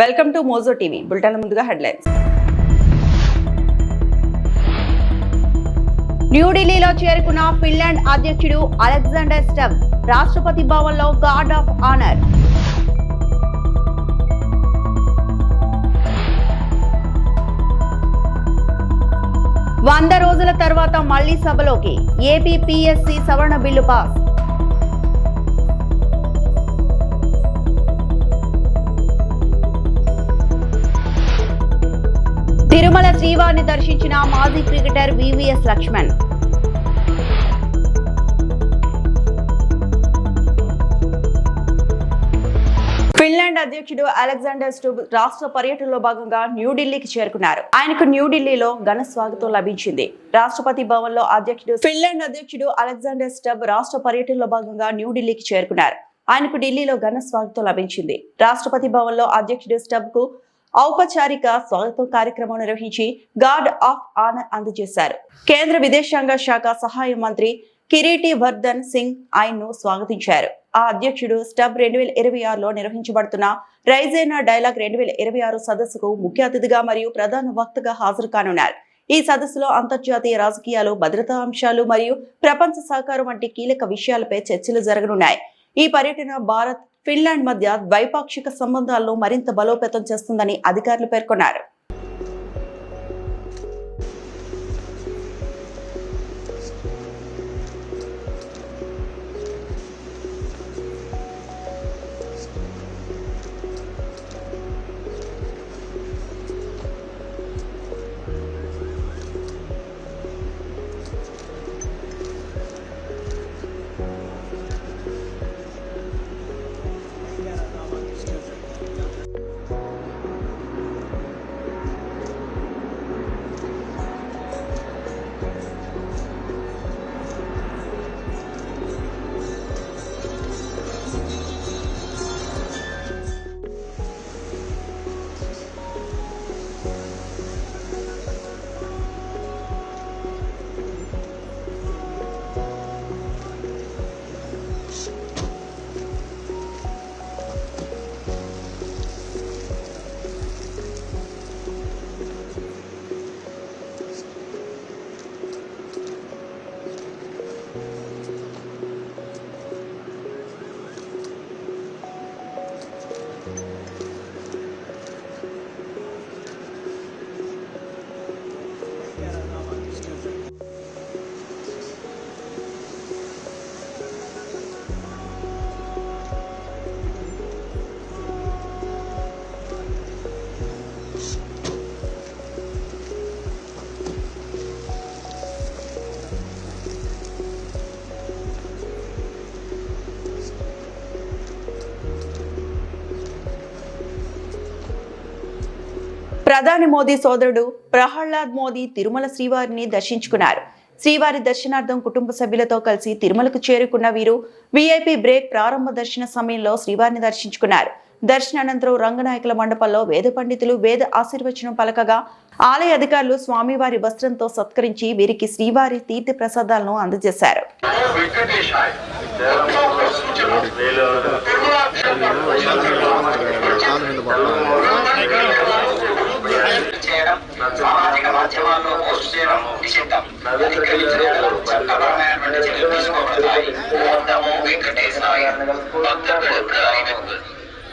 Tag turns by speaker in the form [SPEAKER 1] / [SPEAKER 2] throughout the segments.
[SPEAKER 1] Welcome to Mojo TV. బులెటిన్ల ముందుగా headlines. న్యూఢిల్లీలో చేరుకున్న ఫిన్లాండ్ అధ్యక్షుడు అలెగ్జాండర్ స్టబ్ రాష్ట్రపతి భవన్లో గార్డ్ ఆఫ్ ఆనర్. వంద రోజుల తర్వాత మళ్లీ సభలోకి ఏపీ పీఎస్సీ సవరణ బిల్లు పాస్. తిరుమల శ్రీవారిని దర్శించిన మాజీ క్రికెటర్ వివిఎస్ లక్ష్మణ్. ఫిన్లాండ్ అధ్యక్షుడు అలెగ్జాండర్ స్టబ్ రాష్ట్ర పర్యటనలో భాగంగా న్యూఢిల్లీకి చేరుకున్నారు. ఆయనకు న్యూఢిల్లీలో ఘన స్వాగతం లభించింది. రాష్ట్రపతి భవన్ లో ఫిన్లాండ్ అధ్యక్షుడు అలెగ్జాండర్ స్టబ్ రాష్ట్ర పర్యటనలో భాగంగా న్యూఢిల్లీకి చేరుకున్నారు. ఆయనకు ఢిల్లీలో ఘన స్వాగతం లభించింది. రాష్ట్రపతి భవన్ లో అధ్యక్షుడు స్టబ్ కు ఔపచారిక స్వాగతం కార్యక్రమం నిర్వహించి గార్డ్ ఆఫ్ ఆనర్ అందజేశారు. కేంద్ర విదేశాంగ శాఖ సహాయ మంత్రి కిరీటి వర్ధన్ సింగ్ ఆయన్ను స్వాగతించారు. ఆ అధ్యక్షుడు స్టబ్ 2026లో నిర్వహించబడుతున్న రైజైనా డైలాగ్ 2026 సదస్సుకు ముఖ్య అతిథిగా మరియు ప్రధాన వక్తగా హాజరు కానున్నారు. ఈ సదస్సులో అంతర్జాతీయ రాజకీయాలు, భద్రతా అంశాలు మరియు ప్రపంచ సహకారం వంటి కీలక విషయాలపై చర్చలు జరగనున్నాయి. ఈ పర్యటన భారత్, ఫిన్లాండ్ మధ్య ద్వైపాక్షిక సంబంధాలను మరింత బలోపేతం చేస్తుందని అధికారులు పేర్కొన్నారు. ప్రధాని మోదీ సోదరుడు ప్రహ్లాద్ మోదీ తిరుమల శ్రీవారిని దర్శించుకున్నారు. శ్రీవారి దర్శనార్థం కుటుంబ సభ్యులతో కలిసి తిరుమలకు చేరుకున్న వీరు విఐపి బ్రేక్ ప్రారంభ దర్శన సమయంలో శ్రీవారిని దర్శించుకున్నారు. దర్శనానంతరం రంగనాయకుల మండపంలో వేద పండితులు వేద ఆశీర్వచనం పలకగా ఆలయ అధికారులు స్వామివారి వస్త్రంతో సత్కరించి వీరికి శ్రీవారి తీర్థ ప్రసాదాలను అందజేశారు.
[SPEAKER 2] సామాజిక మాధ్యమాల్లో పోస్ట్ చేయడం నిషిద్ధం. చట్టపరమైనటువంటి చర్యలు తీసుకోబడతాయి. వెంకటేశాయ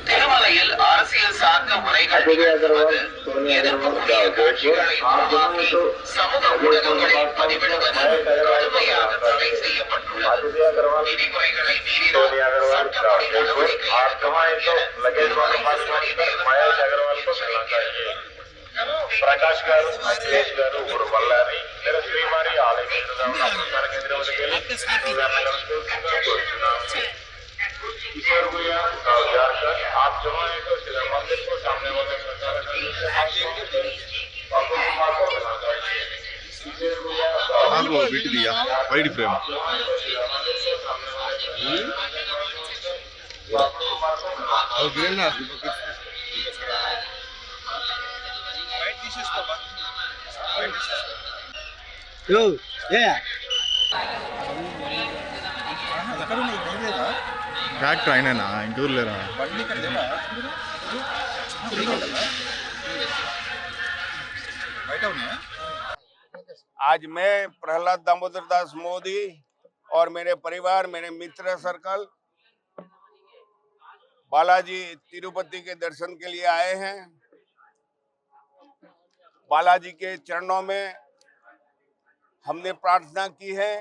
[SPEAKER 2] திருமலையில் அரசியல் சார்ந்த உரைகள் நிகழ்த்துவது, எதிர்ப்புக்குரிய காட்சிகளை உருவாக்கி சமூக ஊடகங்களில் பதிவிடுவது கடுமையாக தடை செய்யப்பட்டுள்ளது. விதிமுறைகளை மீறினால் சட்டப்படி நடவடிக்கை ప్రకాష్ గారు, అఖిలేష్ గారు, ఊరు బళ్ళారి శ్రీవారి ఆలయం आप जो है तो मंदिर को सामने वाले
[SPEAKER 3] बिट दिया वाइड फ्रेम ట్రాక్టర్ అయినా ఇంటూరు లేరా आज मैं प्रहलाद दामोदर दास मोदी और मेरे परिवार, मेरे मित्र सर्कल बालाजी तिरुपति के दर्शन के लिए आए हैं। बालाजी के चरणों में हमने प्रार्थना की है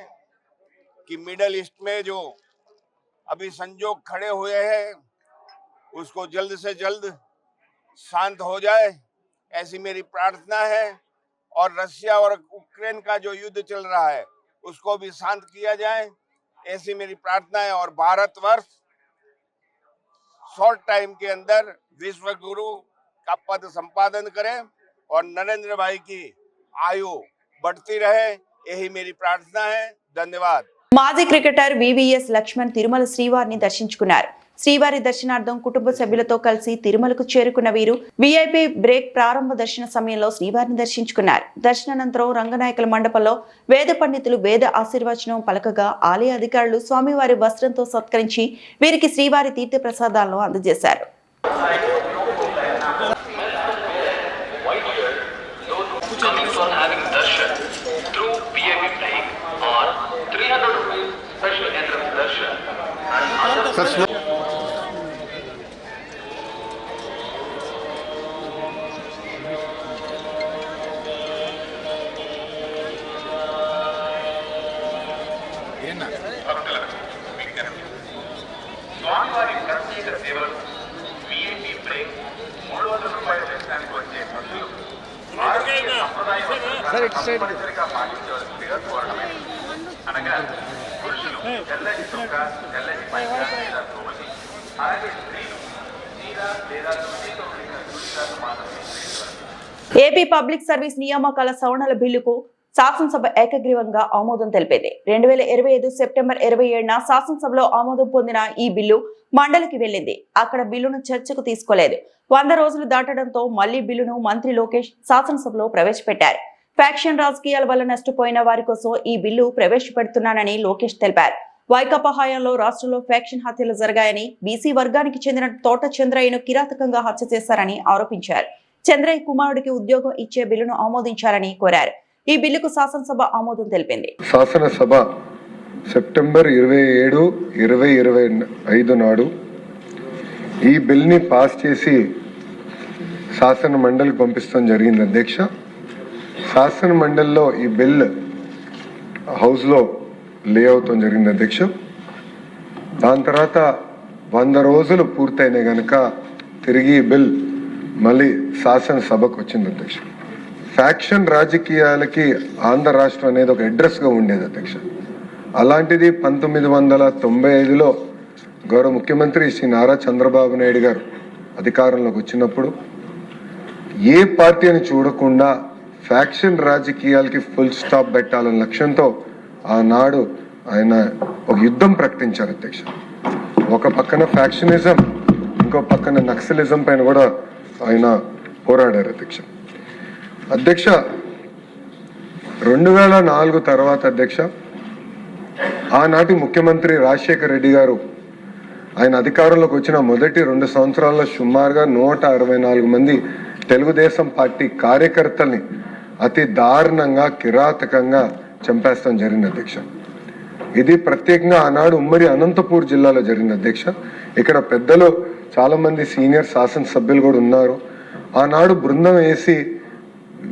[SPEAKER 3] कि मिडल ईस्ट में जो अभी संजोग खड़े हुए हैं उसको जल्द से जल्द शांत हो जाए, ऐसी मेरी प्रार्थना है। और रशिया और यूक्रेन का जो युद्ध चल रहा है उसको भी शांत किया जाए, ऐसी मेरी प्रार्थना है। और भारतवर्ष शॉर्ट टाइम के अंदर विश्व गुरु का पद संपादन करे और नरेंद्र भाई की आयु बढ़ती रहे, यही मेरी प्रार्थना है। धन्यवाद।
[SPEAKER 1] మాజీ క్రికెటర్ వివిఎస్ లక్ష్మణ్ తిరుమల శ్రీవారిని దర్శించుకున్నారు. శ్రీవారి దర్శనార్థం కుటుంబ సభ్యులతో కలిసి తిరుమలకు చేరుకున్న వీరు విఐపి బ్రేక్ ప్రారంభ దర్శన సమయంలో శ్రీవారిని దర్శించుకున్నారు. దర్శనానంతరం రంగనాయకుల మండపంలో వేద పండితులు వేద ఆశీర్వచనం పలకగా ఆలయ అధికారులు స్వామివారి వస్త్రంతో సత్కరించి వీరికి శ్రీవారి తీర్థ ప్రసాదాలను అందజేశారు.
[SPEAKER 2] స్వామివారి ప్రత్యేక సేవలు విఐపి బ్రేక్ 300 రూపాయల దర్శనానికి వచ్చే భక్తులు భారతీయ సంప్రదాయంగా పాటించవలసిందిగా కోరడమైనది. అనగా పురుషులు తెల్లటి చొక్క, తెల్లటి పైక లేదా తోమలి, అలాగే స్త్రీలు చీర లేదా చున్నీతో కూడిన చూడీదారు మాత్రమే ధరించవలెను.
[SPEAKER 1] ఏపీ పబ్లిక్ సర్వీస్ నియామకాల సవరణల బిల్లుకు శాసనసభ ఏకగ్రీవంగా ఆమోదం తెలిపింది. 2025 సెప్టెంబర్ 27న శాసనసభలో ఆమోదం పొందిన ఈ బిల్లు మండలికి వెళ్లింది. అక్కడ బిల్లును చర్చకు తీసుకోలేదు. 100 రోజులు దాటడంతో మళ్లీ బిల్లును మంత్రి లోకేష్ శాసనసభలో ప్రవేశపెట్టారు. ఫ్యాక్షన్ రాజకీయాల వల్ల నష్టపోయిన వారి కోసం ఈ బిల్లు ప్రవేశపెడుతున్నానని లోకేష్ తెలిపారు. వైకాపా హయాంలో రాష్ట్రంలో ఫ్యాక్షన్ హత్యలు జరిగాయని, బీసీ వర్గానికి చెందిన తోట చంద్రయ్యను కిరాతకంగా హత్య చేశారని ఆరోపించారు. చంద్రయ్య కుమారుడికి ఉద్యోగం ఇచ్చే బిల్లును ఆమోదించాలని కోరారు. ఈ బిల్లుకు శాసనసభ ఆమోదం తెలిపింది.
[SPEAKER 4] శాసనసభ సెప్టెంబర్ 27, 2025 నాడు ఈ బిల్ని పాస్ చేసి శాసన మండలికి పంపిస్తాం జరిగింది అధ్యక్ష. శాసన మండలిలో ఈ బిల్ హౌస్లో లే అవుతాం జరిగింది అధ్యక్ష. దాని తర్వాత 100 రోజులు పూర్తయినాయి కనుక తిరిగి ఈ బిల్ మళ్ళీ శాసనసభకు వచ్చింది అధ్యక్ష. ఫ్యాక్షన్ రాజకీయాలకి ఆంధ్ర రాష్ట్రం అనేది ఒక అడ్రస్గా ఉండేది అధ్యక్ష. అలాంటిది 1995లో గౌరవ ముఖ్యమంత్రి శ్రీ నారా చంద్రబాబు నాయుడు గారు అధికారంలోకి వచ్చినప్పుడు ఏ పార్టీని చూడకుండా ఫ్యాక్షన్ రాజకీయాలకి ఫుల్ స్టాప్ పెట్టాలన్న లక్ష్యంతో ఆనాడు ఆయన ఒక యుద్ధం ప్రకటించారు అధ్యక్ష. ఒక పక్కన ఫ్యాక్షనిజం, ఇంకో పక్కన నక్సలిజం పైన కూడా ఆయన పోరాడారు అధ్యక్ష. అధ్యక్ష 2004 తర్వాత అధ్యక్ష ఆనాటి ముఖ్యమంత్రి రాజశేఖర రెడ్డి గారు ఆయన అధికారంలోకి వచ్చిన మొదటి 2 సంవత్సరాల్లో సుమారుగా 164 మంది తెలుగుదేశం పార్టీ కార్యకర్తల్ని అతి దారుణంగా కిరాతకంగా చంపేస్తాం జరిగింది అధ్యక్ష. ఇది ప్రత్యేకంగా ఆనాడు ఉమ్మడి అనంతపూర్ జిల్లాలో జరిగింది అధ్యక్ష. ఇక్కడ పెద్దలు చాలా మంది సీనియర్ శాసనసభ్యులు కూడా ఉన్నారు. ఆనాడు బృందం వేసి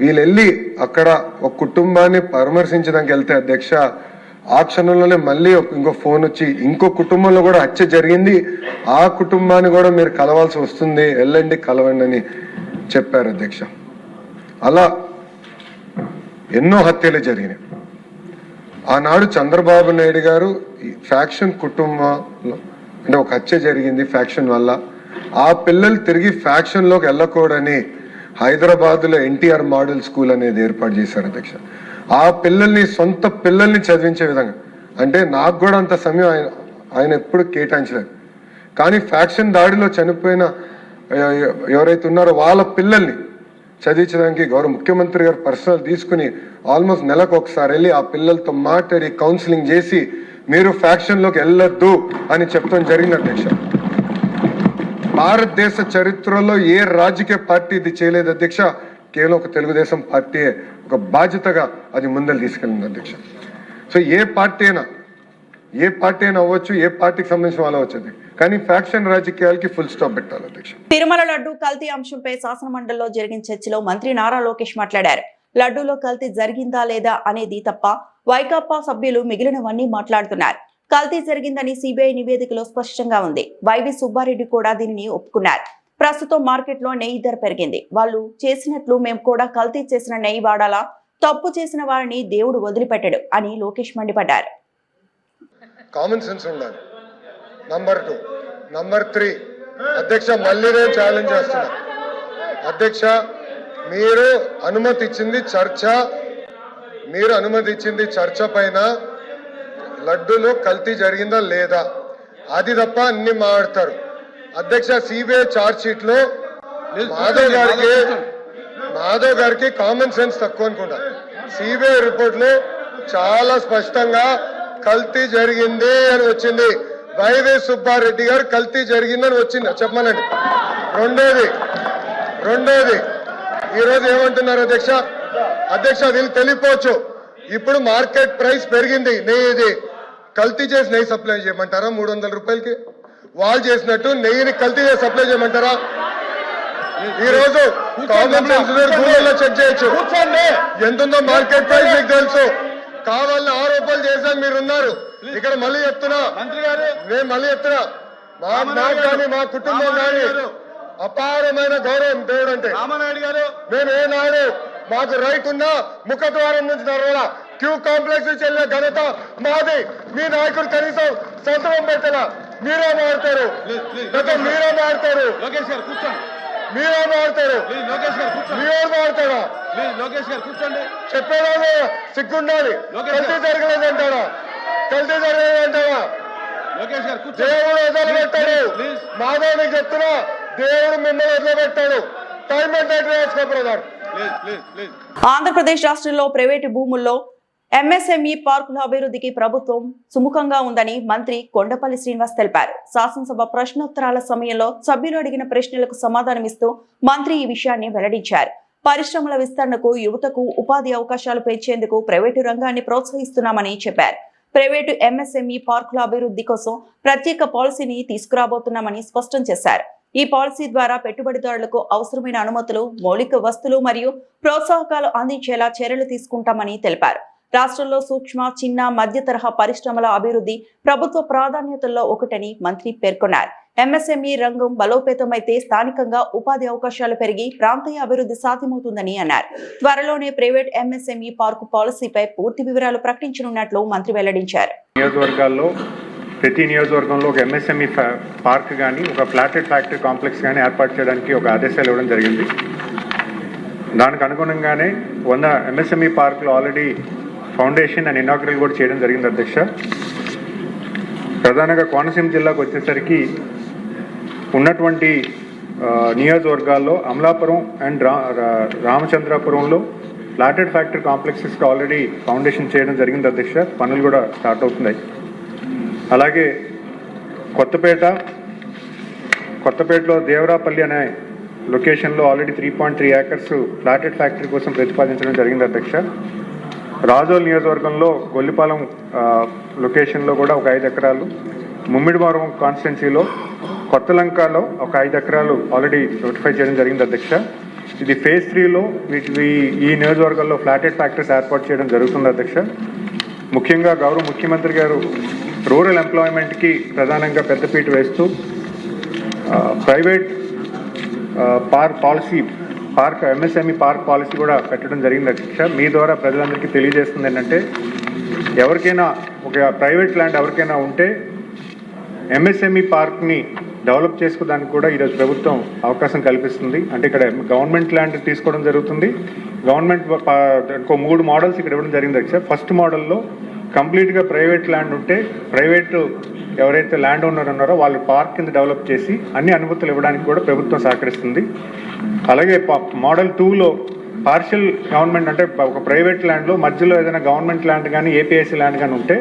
[SPEAKER 4] వీళ్ళు వెళ్ళి అక్కడ ఒక కుటుంబాన్ని పరామర్శించడానికి వెళ్తే అధ్యక్ష ఆ క్షణంలోనే మళ్ళీ ఇంకో ఫోన్ వచ్చి ఇంకో కుటుంబంలో కూడా హత్య జరిగింది, ఆ కుటుంబాన్ని కూడా మీరు కలవాల్సి వస్తుంది, వెళ్ళండి కలవండి అని చెప్పారు అధ్యక్ష. అలా ఎన్నో హత్యలు జరిగినాయి. ఆనాడు చంద్రబాబు నాయుడు గారు ఫ్యాక్షన్ కుటుంబంలో అంటే ఒక హత్య జరిగింది ఫ్యాక్షన్ వల్ల, ఆ పిల్లలు తిరిగి ఫ్యాక్షన్లోకి వెళ్ళకూడని హైదరాబాద్లో ఎన్టీఆర్ మోడల్ స్కూల్ అనేది ఏర్పాటు చేశారు అధ్యక్ష. ఆ పిల్లల్ని సొంత పిల్లల్ని చదివించే విధంగా, అంటే నాకు కూడా అంత సమయం ఆయన ఎప్పుడు కేటాయించలేదు, కానీ ఫ్యాక్షన్ దాడిలో చనిపోయిన ఎవరైతే ఉన్నారో వాళ్ళ పిల్లల్ని చదివించడానికి గౌరవ ముఖ్యమంత్రి గారు పర్సనల్ తీసుకుని ఆల్మోస్ట్ నెలకు ఒకసారి వెళ్ళి ఆ పిల్లలతో మాట్లాడి కౌన్సిలింగ్ చేసి మీరు ఫ్యాక్షన్లోకి వెళ్ళొద్దు అని చెప్పడం జరిగింది అధ్యక్ష. భారతదేశ చరిత్రలో ఏ రాజకీయ పార్టీ ఇది చేయలేదు అధ్యక్ష. కేవలం ఒక తెలుగుదేశం పార్టీ ఒక బాధ్యతగా అది ముందలు తీసుకెళ్ళింది అధ్యక్ష. సో ఏ పార్టీ అయినా అవ్వచ్చు, ఏ పార్టీకి సంబంధించిన వాళ్ళు అవ్వచ్చు, కానీ ఫ్యాక్షన్ రాజకీయాలకి ఫుల్ స్టాప్ పెట్టాలి అధ్యక్ష.
[SPEAKER 1] తిరుమల లడ్డు కల్తీ అంశంపై శాసనమండలిలో జరిగిన చర్చలో మంత్రి నారా లోకేష్ మాట్లాడారు. లడ్డూలో కల్తీ జరిగిందా లేదా అనేది తప్ప వైకాపా సభ్యులు మిగిలినవన్నీ మాట్లాడుతున్నారు. కల్తీ జరిగిందని సిబిఐ నివేదికలో స్పష్టంగా ఉంది. వైవి సుబ్బారెడ్డి కూడా దీనిని ఒప్పుకున్నారు. ప్రస్తుతం మార్కెట్లో నెయ్యి ధర పెరిగింది. వాళ్ళు చేసినట్లు మేము కూడా కల్తీ చేసిన నెయ్యి వాడాలా? తప్పు చేసిన వారిని దేవుడు వదిలిపెట్టాడు అని లోకేష్ మండిపడ్డారు.
[SPEAKER 4] కామన్ సెన్స్ ఉండాలి. నంబర్ 2. నంబర్ 3 అధ్యక్ష, మళ్ళీ నేను ఛాలెంజ్ చేస్తున్నా అధ్యక్ష, మీరు అనుమతి ఇచ్చింది చర్చ పైన లడ్డూలో కల్తీ జరిగిందా లేదా అది తప్ప అన్ని మాట్లాడతారు అధ్యక్ష. సిబిఐ చార్జ్ షీట్ లో మాధవ్ గారికి కామన్ సెన్స్ తక్కువ అనుకుంటా. సిబిఐ రిపోర్ట్ లో చాలా స్పష్టంగా కల్తీ జరిగింది అని వచ్చింది. వైవి సుబ్బారెడ్డి గారు కల్తీ జరిగిందని వచ్చింది చెప్పమనండి. రెండోది ఈరోజు ఏమంటున్నారు అధ్యక్ష వీళ్ళు తెలియపోవచ్చు. ఇప్పుడు మార్కెట్ ప్రైస్ పెరిగింది. నెయ్యి కల్తీ చేసి నెయ్యి సప్లై చేయమంటారా 300 రూపాయలకి? వాళ్ళు చేసినట్టు నెయ్యిని కల్తీ చేసి సప్లై చేయమంటారా? ఈ రోజు కామన్ సెన్స్ గూగుల్లో చెక్ చేయొచ్చు ఎంతుందో మార్కెట్ ప్రైస్ మీకు తెలుసు. కావాలని ఆరోపణలు చేశాను మీరున్నారు ఇక్కడ. మళ్ళీ చెప్తున్నా మా కుటుంబం కానీ అపారమైన గౌరవం దేవుడు అంటే. మేము ఏనాడు మాకు రైట్ ఉన్నా ముఖద్వారం నుంచి నడవాలా, క్యూ కాంప్లెక్స్ నుంచి వెళ్ళిన ఘనత మాది. మీ నాయకుడు కనీసం సంతకం పెట్టాలా? మీరే మాడతారు చెప్పేదా? సిగ్గుండాలి. కల్తీ జరగలేదంటారా? దేవుడు వదిలిపెట్టాడు. మాధవ్ చెప్తున్నా, దేవుడు మిమ్మల్ని వదిలిపెట్టాడు. టైం అంటే వేసుకో బ్రదర్.
[SPEAKER 1] ఆంధ్రప్రదేశ్ రాష్ట్రంలో ప్రైవేటు భూముల్లో ఎంఎస్ఎంఈ పార్కుల అభివృద్ధికి ప్రభుత్వం సుముఖంగా ఉందని మంత్రి కొండపల్లి శ్రీనివాస్ తెలిపారు. శాసనసభ ప్రశ్నోత్తరాల సమయంలో సభ్యులు అడిగిన ప్రశ్నలకు సమాధానమిస్తూ మంత్రి ఈ విషయాన్ని వెల్లడించారు. పరిశ్రమల విస్తరణకు, యువతకు ఉపాధి అవకాశాలు పెంచేందుకు ప్రైవేటు రంగాన్ని ప్రోత్సహిస్తున్నామని చెప్పారు. ప్రైవేటు ఎంఎస్ఎంఈ పార్కుల అభివృద్ధి కోసం ప్రత్యేక పాలసీని తీసుకురాబోతున్నామని స్పష్టం చేశారు. ఈ పాలసీ ద్వారా పెట్టుబడిదారులకు అవసరమైన అనుమతులు, మౌలిక వస్తువులు మరియు ప్రోత్సాహకాలు అందించేలా చర్యలు తీసుకుంటామని తెలిపారు. రాష్ట్రంలో సూక్ష్మ, చిన్న, మధ్య తరహా పరిశ్రమల అభివృద్ధి ప్రభుత్వ ప్రాధాన్యతల్లో ఒకటని మంత్రి పేర్కొన్నారు. ఎంఎస్ఎంఈ రంగం బలోపేతమైతే స్థానికంగా ఉపాధి అవకాశాలు పెరిగి ప్రాంతీయ అభివృద్ధి సాధ్యమవుతుందని అన్నారు. త్వరలోనే ప్రైవేట్ ఎంఎస్ఎంఈ పార్కు పాలసీపై పూర్తి వివరాలు ప్రకటించనున్నట్లు మంత్రి వెల్లడించారు.
[SPEAKER 5] ప్రతి నియోజకవర్గంలో ఒక ఎంఎస్ఎంఈ పార్క్ కానీ, ఒక ఫ్లాటెడ్ ఫ్యాక్టరీ కాంప్లెక్స్ కానీ ఏర్పాటు చేయడానికి ఒక ఆదేశాలు ఇవ్వడం జరిగింది. దానికి అనుగుణంగానే 100 ఎంఎస్ఎంఈ పార్కులు ఆల్రెడీ ఫౌండేషన్ అండ్ ఇనాగ్రల్ కూడా చేయడం జరిగింది అధ్యక్ష. ప్రధానంగా కోనసీమ జిల్లాకు వచ్చేసరికి ఉన్నటువంటి నియోజకవర్గాల్లో అమలాపురం అండ్ రామచంద్రాపురంలో ఫ్లాటెడ్ ఫ్యాక్టరీ కాంప్లెక్సెస్కి ఆల్రెడీ ఫౌండేషన్ చేయడం జరిగింది అధ్యక్ష. పనులు కూడా స్టార్ట్ అవుతున్నాయి. అలాగే కొత్తపేటలో దేవరాపల్లి అనే లొకేషన్లో ఆల్రెడీ 3.3 ఏకర్స్ ఫ్లాటెడ్ ఫ్యాక్టరీ కోసం ప్రతిపాదించడం జరిగింది అధ్యక్ష. రాజోల్ నియోజకవర్గంలో గొల్లిపాలెం లొకేషన్లో కూడా ఒక 5 ఎకరాలు, ముమ్మిడివరం కాన్స్టిట్యున్సీలో కొత్తలంకలో ఒక 5 ఎకరాలు ఆల్రెడీ నోటిఫై చేయడం జరిగింది అధ్యక్ష. ఇది ఫేజ్ 3లో ఈ నియోజకవర్గాల్లో ఫ్లాటెడ్ ఫ్యాక్టరీస్ ఏర్పాటు చేయడం జరుగుతుంది అధ్యక్ష. ముఖ్యంగా గౌరవ ముఖ్యమంత్రి గారు రూరల్ ఎంప్లాయ్మెంట్కి ప్రధానంగా పెద్దపీట వేస్తూ ప్రైవేట్ ఎంఎస్ఎంఈ పార్క్ పాలసీ కూడా పెట్టడం జరిగింది అధ్యక్ష. మీ ద్వారా ప్రజలందరికీ తెలియజేస్తుంది ఏంటంటే, ఎవరికైనా ఒక ప్రైవేట్ ల్యాండ్ ఎవరికైనా ఉంటే ఎంఎస్ఎంఈ పార్క్ని డెవలప్ చేసుకోవడానికి కూడా ఈరోజు ప్రభుత్వం అవకాశం కల్పిస్తుంది. అంటే ఇక్కడ గవర్నమెంట్ ల్యాండ్ తీసుకోవడం జరుగుతుంది. గవర్నమెంట్ ఇంకో 3 మోడల్స్ ఇక్కడ ఇవ్వడం జరిగింది అధ్యక్ష. ఫస్ట్ మోడల్లో కంప్లీట్గా ప్రైవేట్ ల్యాండ్ ఉంటే ప్రైవేటు ఎవరైతే ల్యాండ్ ఓనర్ ఉన్నారో వాళ్ళు పార్క్ కింద డెవలప్ చేసి అన్ని అనుమతులు ఇవ్వడానికి కూడా ప్రభుత్వం సహకరిస్తుంది. అలాగే మోడల్ 2లో పార్షియల్ గవర్నమెంట్, అంటే ఒక ప్రైవేట్ ల్యాండ్లో మధ్యలో ఏదైనా గవర్నమెంట్ ల్యాండ్ కానీ ఏపీఐసీ ల్యాండ్ కానీ ఉంటే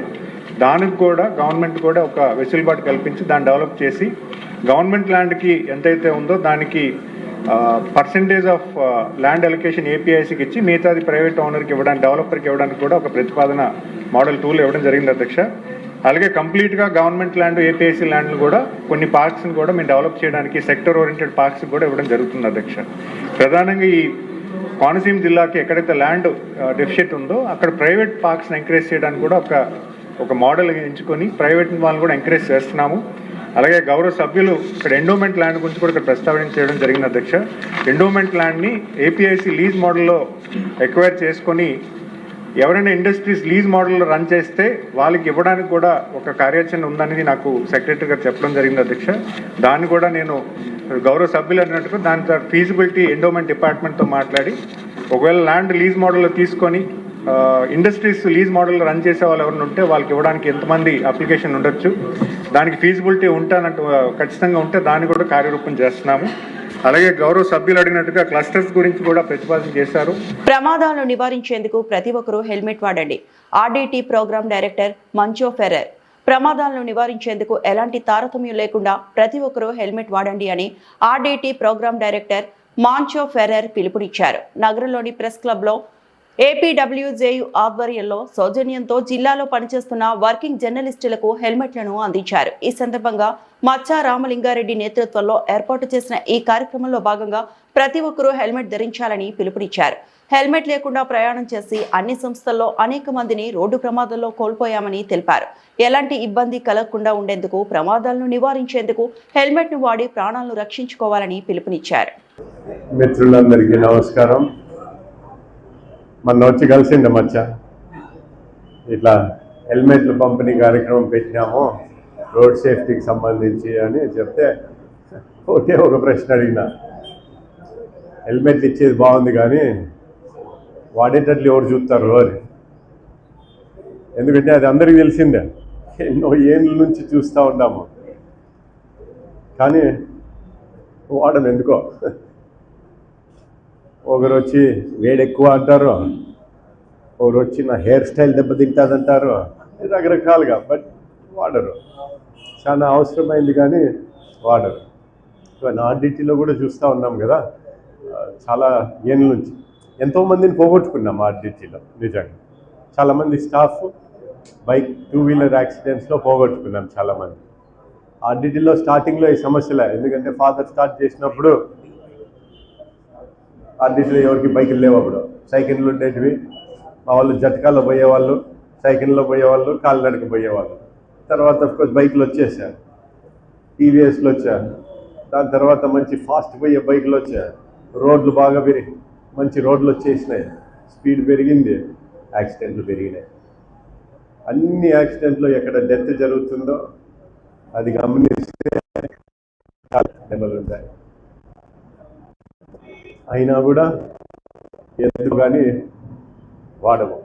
[SPEAKER 5] దానికి కూడా గవర్నమెంట్ కూడా ఒక వెసులుబాటు కల్పించి దాన్ని డెవలప్ చేసి గవర్నమెంట్ ల్యాండ్కి ఎంతైతే ఉందో దానికి పర్సంటేజ్ ఆఫ్ ల్యాండ్ అలొకేషన్ ఏపీఐసికి ఇచ్చి మిగతాది ప్రైవేట్ ఓనర్కి ఇవ్వడానికి, డెవలపర్కి ఇవ్వడానికి కూడా ఒక ప్రతిపాదన మోడల్ టూల్ ఇవ్వడం జరిగింది అధ్యక్ష. అలాగే కంప్లీట్గా గవర్నమెంట్ ల్యాండ్, ఏపీఐసి ల్యాండ్లు కూడా కొన్ని పార్క్స్ని కూడా మేము డెవలప్ చేయడానికి సెక్టర్ ఓరియంటెడ్ పార్క్స్ కూడా ఇవ్వడం జరుగుతుంది అధ్యక్ష. ప్రధానంగా ఈ కోనసీమ జిల్లాకి ఎక్కడైతే ల్యాండ్ డెఫిషిట్ ఉందో అక్కడ ప్రైవేట్ పార్క్స్ని ఎంకరేజ్ చేయడానికి కూడా ఒక మోడల్ ఎంచుకొని ప్రైవేట్ వాళ్ళని కూడా ఎంకరేజ్ చేస్తున్నాము. అలాగే గౌరవ సభ్యులు ఇక్కడ ఎండోమెంట్ ల్యాండ్ గురించి కూడా ఇక్కడ ప్రస్తావించడం జరిగింది అధ్యక్ష. ఎండోమెంట్ ల్యాండ్ని ఏపీఐసి లీజ్ మోడల్లో ఎక్వైర్ చేసుకొని ఎవరైనా ఇండస్ట్రీస్ లీజ్ మోడల్లో రన్ చేస్తే వాళ్ళకి ఇవ్వడానికి కూడా ఒక కార్యాచరణ ఉందనేది నాకు సెక్రటరీ గారు చెప్పడం జరిగింది అధ్యక్ష. దాన్ని కూడా నేను గౌరవ సభ్యులు అన్నట్టుగా దాని ఫీజిబిలిటీ ఎండోమెంట్ డిపార్ట్మెంట్తో మాట్లాడి ఒకవేళ ల్యాండ్ లీజ్ మోడల్లో తీసుకొని ఇండస్ట్రీస్ లీజ్ మోడల్లో రన్ చేసే వాళ్ళు ఎవరైనా ఉంటే వాళ్ళకి ఇవ్వడానికి ఎంతమంది అప్లికేషన్ ఉండొచ్చు, దానికి ఫీజిబిలిటీ ఉంటానంటూ ఖచ్చితంగా ఉంటే దాన్ని కూడా కార్యరూపం చేస్తున్నాము. అలాగే గౌరవ సభ్యులు అడిగినట్టుగా క్లస్టర్స్ గురించి కూడా ప్రతిపాదన చేశారు.
[SPEAKER 1] ప్రమాదాలను నివారించేందుకు ప్రతి ఒక్కరూ హెల్మెట్ వాడండి. ఆర్డీటీ ప్రోగ్రామ్ డైరెక్టర్ మంచో ఫెర్రర్. ప్రమాదాలను నివారించేందుకు ఎలాంటి తారతమ్యం లేకుండా ప్రతి ఒక్కరూ హెల్మెట్ వాడండి అని ఆర్డీటీ ప్రోగ్రామ్ డైరెక్టర్ మాంచో ఫెర్రర్ పిలుపునిచ్చారు. నగరంలోని ప్రెస్ క్లబ్లో ఏపీడబ్ల్యూజేయు ఆధ్వర్యంలో సౌజన్యంతో జిల్లాలో పనిచేస్తున్న వర్కింగ్ జర్నలిస్టులకు హెల్మెట్లను అందించారు. ఈ సందర్భంగా మచ్చా రామలింగారెడ్డి నేతృత్వంలో ఏర్పాటు చేసిన ఈ కార్యక్రమంలో భాగంగా ప్రతి ఒక్కరూ హెల్మెట్ ధరించాలని పిలుపునిచ్చారు. హెల్మెట్ లేకుండా ప్రయాణం చేసి అన్ని సంస్థల్లో అనేక మందిని రోడ్డు ప్రమాదంలో కోల్పోయామని తెలిపారు. ఎలాంటి ఇబ్బంది కలగకుండా ఉండేందుకు, ప్రమాదాలను నివారించేందుకు హెల్మెట్ను వాడి ప్రాణాలను రక్షించుకోవాలని పిలుపునిచ్చారు.
[SPEAKER 6] మిత్రులందరికీ నమస్కారం. మొన్న వచ్చి కలిసిండే మచ్చ ఇట్లా హెల్మెట్లు పంపిణీ కార్యక్రమం పెట్టినాము రోడ్ సేఫ్టీకి సంబంధించి అని చెప్తే ఒకే ఒక ప్రశ్న అడిగిన, హెల్మెట్లు ఇచ్చేది బాగుంది కానీ వాడేటట్లు ఎవరు చూస్తారు అని. ఎందుకంటే అది అందరికీ తెలిసిందే, ఎన్నో ఏళ్ళ నుంచి చూస్తూ ఉన్నాము కానీ వాడను ఎందుకో. ఒకరు వచ్చి వేడి ఎక్కువ అంటారు, ఒకరు వచ్చి నా హెయిర్ స్టైల్ దెబ్బతింటుందంటారు, రకరకాలుగా. బట్ వాడరు, చాలా అవసరమైంది కానీ వాడరు. ఇవన్నీ ఆర్డిటీలో కూడా చూస్తూ ఉన్నాం కదా, చాలా ఏళ్ళ నుంచి ఎంతోమందిని పోగొట్టుకున్నాం ఆర్డిటీలో. నిజంగా చాలామంది స్టాఫ్ బైక్, 2 వీలర్ యాక్సిడెంట్స్లో పోగొట్టుకున్నాం చాలామంది. ఆర్డిటీలో స్టార్టింగ్లో ఈ సమస్యలే, ఎందుకంటే ఫాదర్ స్టార్ట్ చేసినప్పుడు ఆర్డిటీలో ఎవరికి బైకులు లేవు. అప్పుడు సైకిళ్ళు ఉండేటివి, మా వాళ్ళు జటకాల్లో పోయేవాళ్ళు, సైకిల్లో పోయేవాళ్ళు, కాలినడక పోయేవాళ్ళు. తర్వాత అఫ్కోర్స్ బైకులు వచ్చేసారు, టీవీఎస్లు వచ్చారు. దాని తర్వాత మంచి ఫాస్ట్ పోయే బైకులు వచ్చారు, రోడ్లు బాగా మంచి రోడ్లు వచ్చేసినాయి, స్పీడ్ పెరిగింది, యాక్సిడెంట్లు పెరిగినాయి. అన్ని యాక్సిడెంట్లు ఎక్కడ డెత్ జరుగుతుందో అది గమనిస్తే దెబ్బలు ఉంటాయి. అయినా కూడా ఎందుకు కానీ వాడము.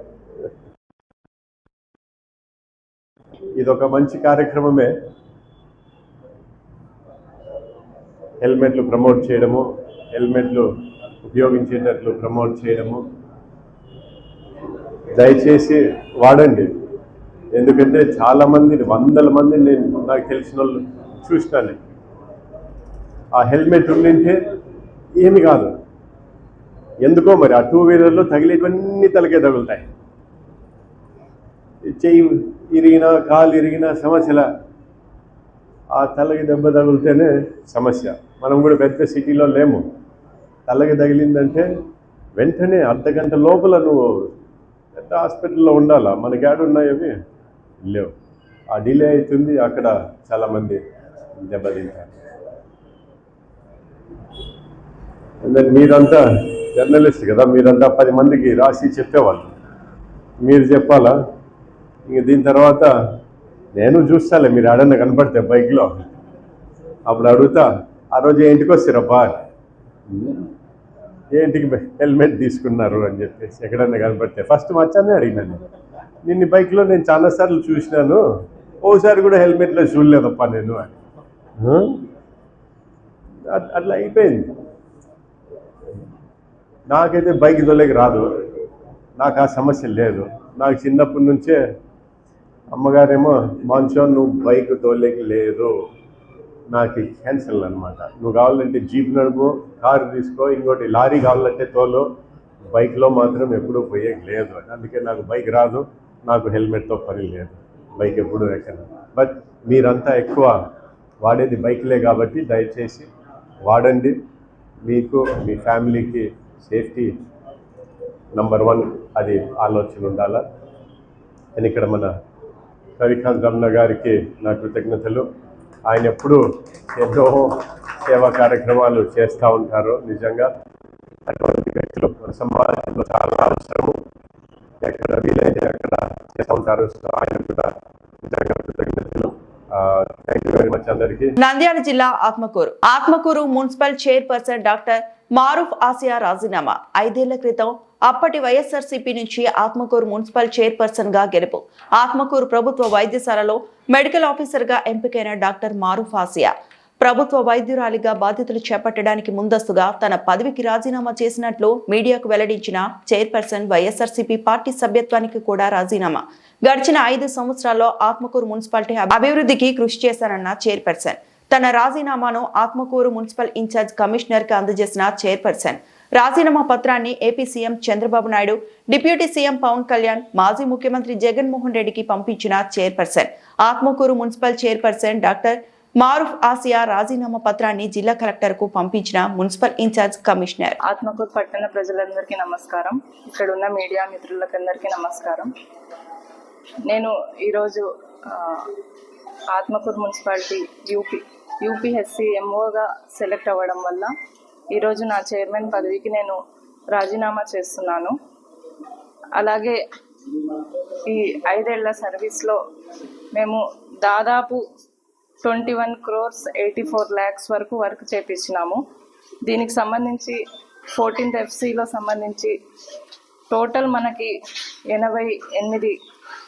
[SPEAKER 6] ఇదొక మంచి కార్యక్రమమే, హెల్మెట్లు ప్రమోట్ చేయడము, హెల్మెట్లు ఉపయోగించేటట్లు ప్రమోట్ చేయడము. దయచేసి వాడండి, ఎందుకంటే చాలామంది, 100 మంది నేను నాకు తెలిసిన వాళ్ళు చూసినాను. ఆ హెల్మెట్ ఉండింటే ఏమి కాదు, ఎందుకో మరి ఆ 2 వీలర్లో తగిలే కొన్ని తలకే తగులుతాయి. చెయ్యి ఇరిగినా, కాలు ఇరిగినా సమస్యల, ఆ తలకి దెబ్బ తగిలితేనే సమస్య. మనం కూడా పెద్ద సిటీలో లేము, తలకి తగిలిందంటే వెంటనే అర్ధగంట లోపల నువ్వు పెద్ద హాస్పిటల్లో ఉండాలా. మనకి ఏడున్నాయవి లేవు, ఆ డిలే అవుతుంది, అక్కడ చాలామంది దెబ్బతింటారు. మీరంతా జర్నలిస్ట్ కదా, మీరంతా 10 మందికి రాసి చెప్పేవాళ్ళు, మీరు చెప్పాలా. ఇంక దీని తర్వాత నేను చూస్తాలే, మీరు ఆడన్నా కనపడితే బైక్లో అప్పుడు అడుగుతా, ఆ రోజు ఇంటికి వస్తారబ్బా, ఏంటికి హెల్మెట్ తీసుకున్నారు అని చెప్పేసి ఎక్కడన్నా కనపడితే ఫస్ట్ మచ్చానే అడిగినాను. నిన్ను బైక్లో నేను చాలాసార్లు చూసినాను, ఓసారి కూడా హెల్మెట్లో చూడలేదప్పా నేను అని. అట్లా అయిపోయింది. నాకైతే బైక్ తోలేకి రాదు, నాకు ఆ సమస్య లేదు. నాకు చిన్నప్పటి నుంచే అమ్మగారేమో, మాన్షో నువ్వు బైక్ తోలేకి లేదు, నాకు క్యాన్సిల్ అనమాట. నువ్వు కావాలంటే జీప్ నడుపు, కారు తీసుకో, ఇంకోటి లారీ కావాలంటే తోలు, బైక్లో మాత్రం ఎప్పుడూ పోయేది లేదు. అందుకే నాకు బైక్ రాదు, నాకు హెల్మెట్తో పని లేదు, బైక్ ఎప్పుడూ ఎక్కను. బట్ మీరంతా ఎక్కువ వాడేది బైక్లే కాబట్టి దయచేసి వాడండి. మీకు మీ ఫ్యామిలీకి సేఫ్టీ నంబర్ 1 అది ఆలోచన ఉండాలా. నేను ఇక్కడ మన రవికాంత్ రమణ గారికి నా కృతజ్ఞతలు. ఆయన ఎప్పుడూ ఎన్నో సేవా కార్యక్రమాలు చేస్తూ ఉంటారు. నిజంగా అటువంటి వ్యక్తులు మన సమాజంలో చాలా అవసరము. ఎక్కడ వీలైతే అక్కడ చేస్తూ ఉంటారు. సో ఆయన కూడా నిజంగా కృతజ్ఞతలు. థ్యాంక్ యూ వెరీ మచ్ అందరికీ.
[SPEAKER 1] నంద్యాల జిల్లా Atmakur municipal chairperson doctor Maroof Asiya రాజీనామా. 5 ఏళ్ల క్రితం అప్పటి వైఎస్ఆర్సీపీ నుంచి ఆత్మకూరు మున్సిపల్ చైర్పర్సన్ గా గెలుపు. ఆత్మకూరు ప్రభుత్వ వైద్యశాలలో మెడికల్ ఆఫీసర్ గా ఎంపికైన డాక్టర్ మారూఫ్ ఆసియా ప్రభుత్వ వైద్యురాలిగా బాధ్యతలు చేపట్టడానికి ముందస్తుగా తన పదవికి రాజీనామా చేసినట్లు మీడియాకు వెల్లడించిన చైర్పర్సన్ వైఎస్ఆర్సీపీ పార్టీ సభ్యత్వానికి కూడా రాజీనామా. గడిచిన 5 సంవత్సరాల్లో ఆత్మకూరు మున్సిపాలిటీ అభివృద్ధికి కృషి చేశారన్న చైర్పర్సన్ తన రాజీనామాను ఆత్మకూరు మున్సిపల్ ఇన్ఛార్జ్ కమిషనర్ కి అందజేసిన చైర్పర్సన్ రాజీనామా పత్రాన్ని AP CM Chandrababu Naidu, deputy CM Pawan Kalyan, మాజీ ముఖ్యమంత్రి జగన్మోహన్ రెడ్డికి పంపించిన chairperson Atmakur municipal chairperson doctor Maroof Asiya రాజీనామా పత్రాన్ని జిల్లా కలెక్టర్ కు పంపించిన మున్సిపల్ ఇన్ఛార్జ్ కమిషనర్.
[SPEAKER 7] ఆత్మకూరు పట్టణ ప్రజలందరికీ నమస్కారం. ఇక్కడ ఉన్న మీడియా మిత్రులకందరికీ నమస్కారం. నేను ఈరోజు ఆత్మకూరు మున్సిపాలిటీ యూపీఎస్సీ ఎంఓగా సెలెక్ట్ అవ్వడం వల్ల ఈరోజు నా చైర్మన్ పదవికి నేను రాజీనామా చేస్తున్నాను. అలాగే ఈ 5 ఏళ్ల సర్వీస్లో మేము దాదాపు 21 crores 84 lakhs వరకు వర్క్ చేపించినాము. దీనికి సంబంధించి 14th FCలో సంబంధించి టోటల్ మనకి 88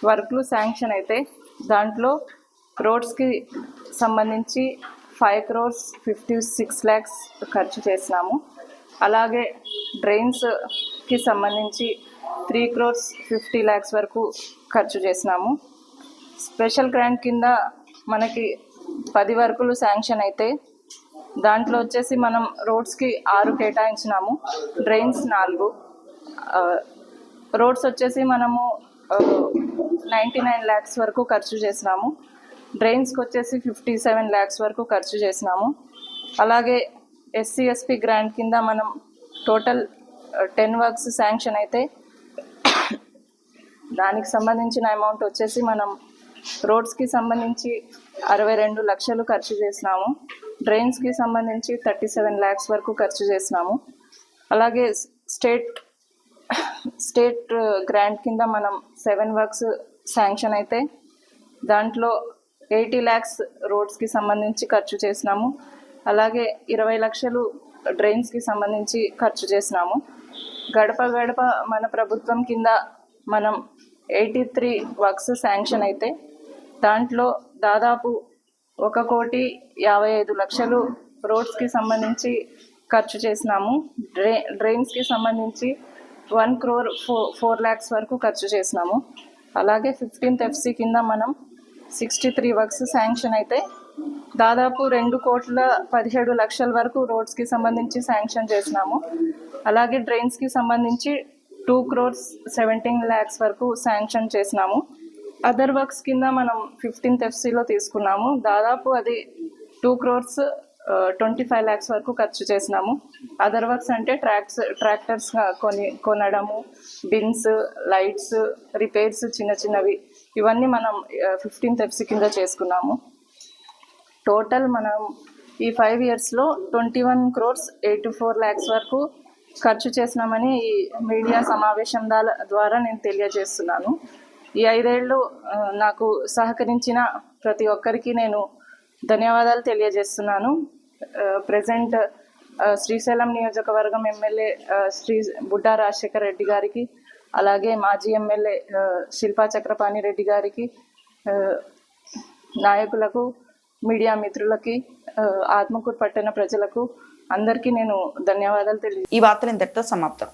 [SPEAKER 7] వర్క్లు శాంక్షన్ అయితే దాంట్లో రోడ్స్కి సంబంధించి 5 crores 56 lakhs ఖర్చు చేసినాము. అలాగే డ్రైన్స్కి సంబంధించి 3 crores 50 lakhs వరకు ఖర్చు చేసినాము. స్పెషల్ గ్రాంట్ కింద మనకి 10 వర్కులు శాంక్షన్ అయితే దాంట్లో వచ్చేసి మనం రోడ్స్కి 6 కేటాయించినాము, డ్రైన్స్ 4. రోడ్స్ వచ్చేసి మనము 99 lakhs వరకు ఖర్చు చేసినాము. డ్రైన్స్కి వచ్చేసి 57 lakhs వరకు ఖర్చు చేసినాము. అలాగే SC/ST గ్రాంట్ కింద మనం టోటల్ 10 వర్క్స్ శాంక్షన్ అయితే దానికి సంబంధించిన అమౌంట్ వచ్చేసి మనం రోడ్స్కి సంబంధించి 62 లక్షలు ఖర్చు చేసినాము. డ్రైన్స్కి సంబంధించి 37 lakhs వరకు ఖర్చు చేసినాము. అలాగే స్టేట్ గ్రాంట్ కింద మనం 7 వర్క్స్ శాంక్షన్ అయితే దాంట్లో 80 lakhs రోడ్స్కి సంబంధించి ఖర్చు చేసినాము. అలాగే 20 లక్షలు డ్రైన్స్కి సంబంధించి ఖర్చు చేసినాము. గడప గడప మన ప్రభుత్వం కింద మనం 83 వర్క్స్ శాంక్షన్ అయితే దాంట్లో దాదాపు 1,55,00,000 రోడ్స్కి సంబంధించి ఖర్చు చేసినాము. డ్రైన్స్కి సంబంధించి 1 crore 4 lakhs వరకు ఖర్చు చేసినాము. అలాగే 15th FC కింద మనం 63 వర్క్స్ శాంక్షన్ అయితే దాదాపు 2,17,00,000 వరకు రోడ్స్కి సంబంధించి శాంక్షన్ చేసినాము. అలాగే డ్రైన్స్కి సంబంధించి 2 crores 17 lakhs వరకు శాంక్షన్ చేసినాము. అదర్ వర్క్స్ కింద మనం 15th FCలో తీసుకున్నాము. దాదాపు అది 2 crores 25 lakhs వరకు ఖర్చు చేసినాము. అదర్ వర్క్స్ అంటే ట్రాక్టర్స్ కొనడము, బిన్స్, లైట్స్, రిపేర్స్ చిన్నవి ఇవన్నీ మనం 15th FC కింద చేసుకున్నాము. టోటల్ మనం ఈ 5 yearsలో 21 crores 84 lakhs వరకు ఖర్చు చేసినామని ఈ మీడియా సమావేశం ద్వారా నేను తెలియజేస్తున్నాను. ఈ 5 ఏళ్ళు నాకు సహకరించిన ప్రతి ఒక్కరికి నేను ధన్యవాదాలు తెలియజేస్తున్నాను. ప్రెజెంట్ శ్రీశైలం నియోజకవర్గం ఎమ్మెల్యే శ్రీ బుడ్డా రాజశేఖర్ రెడ్డి గారికి, అలాగే మాజీ ఎమ్మెల్యే శిల్పా చక్రపాణి రెడ్డి గారికి, నాయకులకు, మీడియా మిత్రులకి, ఆత్మకూరు పట్టణ ప్రజలకు అందరికీ నేను ధన్యవాదాలు
[SPEAKER 1] ఈ వార్తలు ఇంతటితో సమాప్తం.